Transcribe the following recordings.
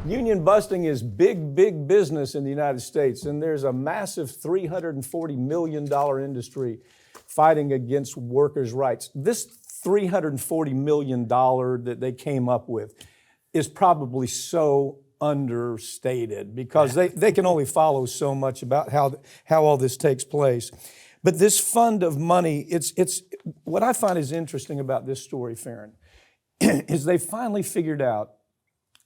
Union busting is big, big business in the United States, and there's a massive $340 million industry fighting against workers' rights. This $340 million that they came up with is probably so understated because they can only follow so much about how all this takes place. But this fund of money, it's what I find is interesting about this story, Farron, is they finally figured out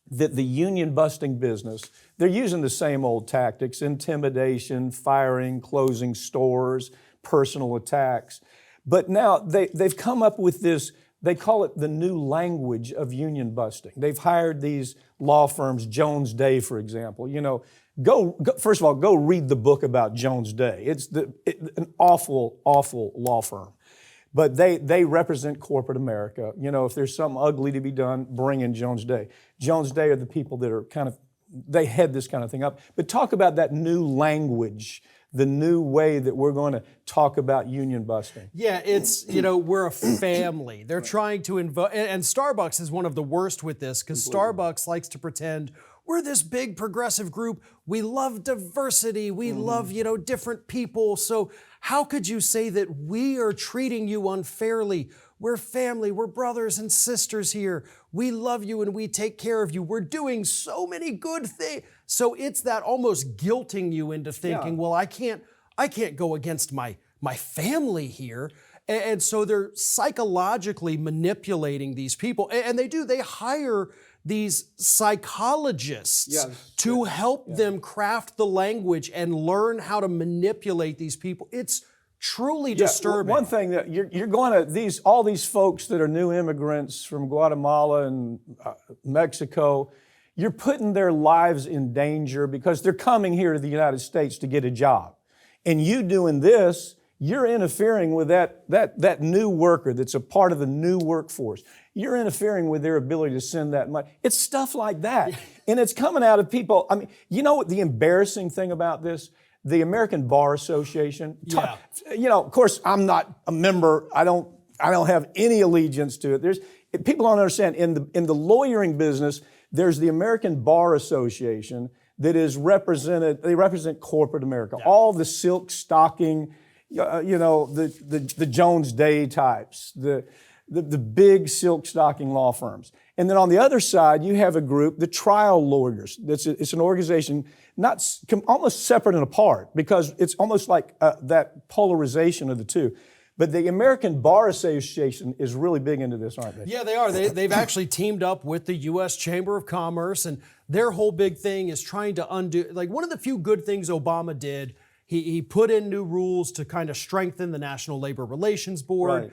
that the union busting business, they're using the same old tactics: intimidation, firing, closing stores, personal attacks. But now they've come up with this, they call it the new language of union busting. They've hired these law firms, Jones Day, for example. You know, go first of all, go read the book about Jones Day. It's an awful, awful law firm. But they represent corporate America. You know, if there's something ugly to be done, bring in Jones Day. Jones Day are the people that are they head this kind of thing up. But talk about that new language, the new way that we're going to talk about union busting. Yeah, it's, we're a family. They're trying to invoke, and Starbucks is one of the worst with this because Starbucks likes to pretend we're this big progressive group. We love diversity. We love, different people. So how could you say that we are treating you unfairly? We're family. We're brothers and sisters here. We love you and we take care of you. We're doing so many good things. So it's that almost guilting you into thinking, well, I can't go against my family here. And so they're psychologically manipulating these people. And they hire these psychologists to help them craft the language and learn how to manipulate these people. It's truly disturbing. One thing that you're going to, all these folks that are new immigrants from Guatemala and Mexico, you're putting their lives in danger because they're coming here to the United States to get a job. And you doing this, you're interfering with that new worker that's a part of the new workforce. You're interfering with their ability to send that money. It's stuff like that. And it's coming out of people. I mean, you know what the embarrassing thing about this? The American Bar Association. Of course, I'm not a member. I don't have any allegiance to it. People don't understand. In the lawyering business, there's the American Bar Association that is represented. They represent corporate America. All the silk stocking, the Jones Day types, the big silk stocking law firms. And then on the other side, you have a group, the trial lawyers. It's an organization almost separate and apart because it's almost like that polarization of the two. But the American Bar Association is really big into this, aren't they? Yeah, they are. They've actually teamed up with the U.S. Chamber of Commerce, and their whole big thing is trying to undo, like one of the few good things Obama did, he put in new rules to kind of strengthen the National Labor Relations Board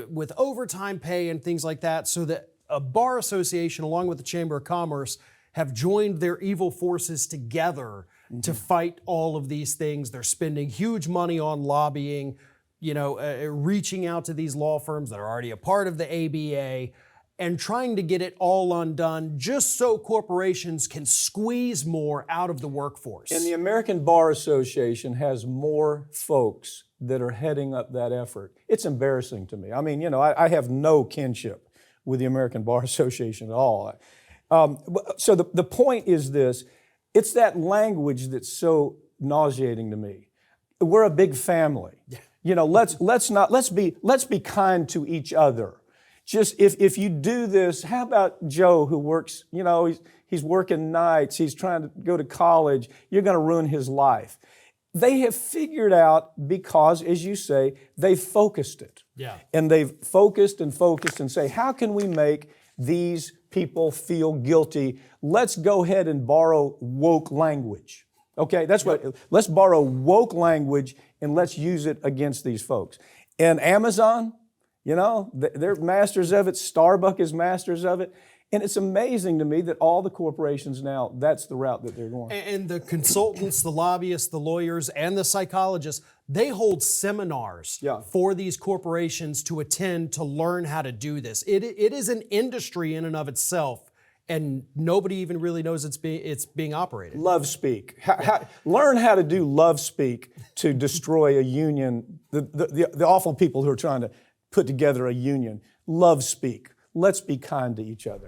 with overtime pay and things like that, so that a bar association, along with the Chamber of Commerce, have joined their evil forces together to fight all of these things. They're spending huge money on lobbying, reaching out to these law firms that are already a part of the ABA and trying to get it all undone just so corporations can squeeze more out of the workforce. And the American Bar Association has more folks that are heading up that effort. It's embarrassing to me. I mean, I have no kinship with the American Bar Association at all. So the point is this: it's that language that's so nauseating to me. We're a big family. Let's be kind to each other. Just if you do this, how about Joe who works? He's working nights. He's trying to go to college. You're going to ruin his life. They have figured out because, as you say, they focused it. And they've focused and say, how can we make these people feel guilty? Let's go ahead and borrow woke language. Okay, let's borrow woke language and let's use it against these folks. And Amazon, they're masters of it. Starbucks is masters of it. And it's amazing to me that all the corporations now, that's the route that they're going. And the consultants, the lobbyists, the lawyers, and the psychologists, they hold seminars for these corporations to attend to learn how to do this. It is an industry in and of itself, and nobody even really knows it's being operated. Love speak. Learn how to do love speak to destroy a union, the awful people who are trying to put together a union. Love speak. Let's be kind to each other.